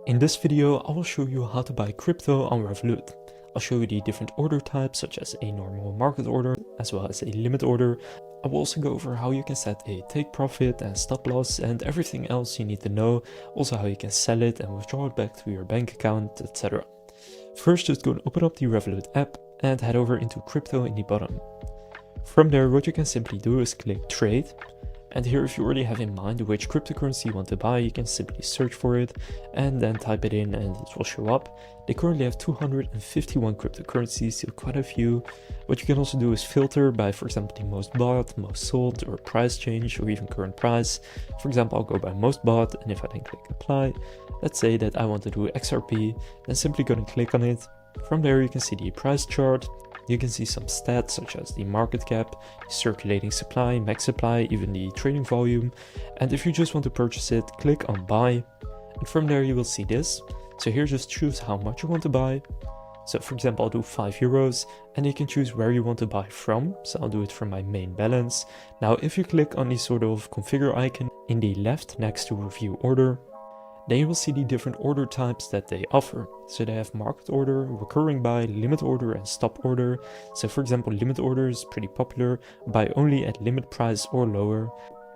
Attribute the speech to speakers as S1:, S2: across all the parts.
S1: In this video, I will show you how to buy crypto on Revolut. I'll show you the different order types, such as a normal market order, as well as a limit order. I will also go over how you can set a take profit and stop loss and everything else you need to know. Also how you can sell it and withdraw it back to your bank account, etc. First, just go and open up the Revolut app and head over into crypto in the bottom. From there, what you can simply do is click trade. And here, if you already have in mind which cryptocurrency you want to buy, you can simply search for it and then type it in and it will show up. They currently have 251 cryptocurrencies, so quite a few. What you can also do is filter by, for example, the most bought, most sold, or price change, or even current price. For example, I'll go by most bought, and if I then click apply, let's say that I want to do XRP, then simply go and click on it. From there, you can see the price chart. You can see some stats such as the market cap, the circulating supply, max supply, even the trading volume. And if you just want to purchase it, click on buy. And from there you will see this. So here just choose how much you want to buy. So for example, I'll do €5 and you can choose where you want to buy from. So I'll do it from my main balance. Now, if you click on the sort of configure icon in the left next to review order, then you will see the different order types that they offer. So they have market order, recurring buy, limit order, and stop order. So for example, limit order is pretty popular, buy only at limit price or lower.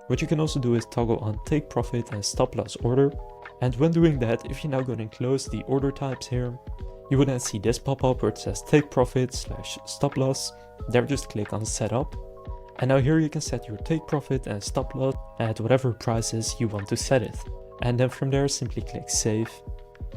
S1: What you can also do is toggle on take profit and stop loss order. And when doing that, if you now go and close the order types here, you will then see this pop up where it says take profit / stop loss. There just click on setup. And now here you can set your take profit and stop loss at whatever prices you want to set it. And then from there, simply click save.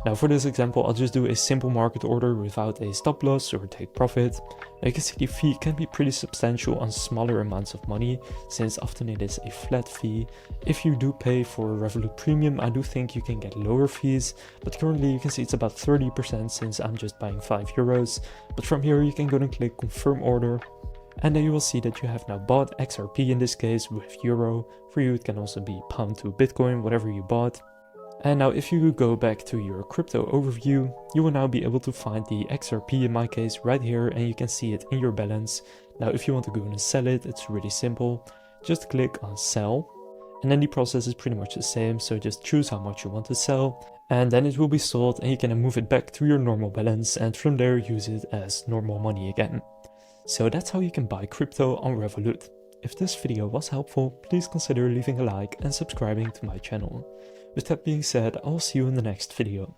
S1: Now for this example, I'll just do a simple market order without a stop loss or take profit. Now you can see the fee can be pretty substantial on smaller amounts of money, since often it is a flat fee. If you do pay for Revolut Premium, I do think you can get lower fees, but currently you can see it's about 30% since I'm just buying €5. But from here you can go and click confirm order. And then you will see that you have now bought XRP in this case with euro. For you it can also be pound to Bitcoin, whatever you bought. And now if you go back to your crypto overview, you will now be able to find the XRP in my case right here, and you can see it in your balance. Now if you want to go and sell it, it's really simple. Just click on sell. And then the process is pretty much the same, so just choose how much you want to sell. And then it will be sold and you can move it back to your normal balance and from there use it as normal money again. So that's how you can buy crypto on Revolut. If this video was helpful, please consider leaving a like and subscribing to my channel. With that being said, I'll see you in the next video.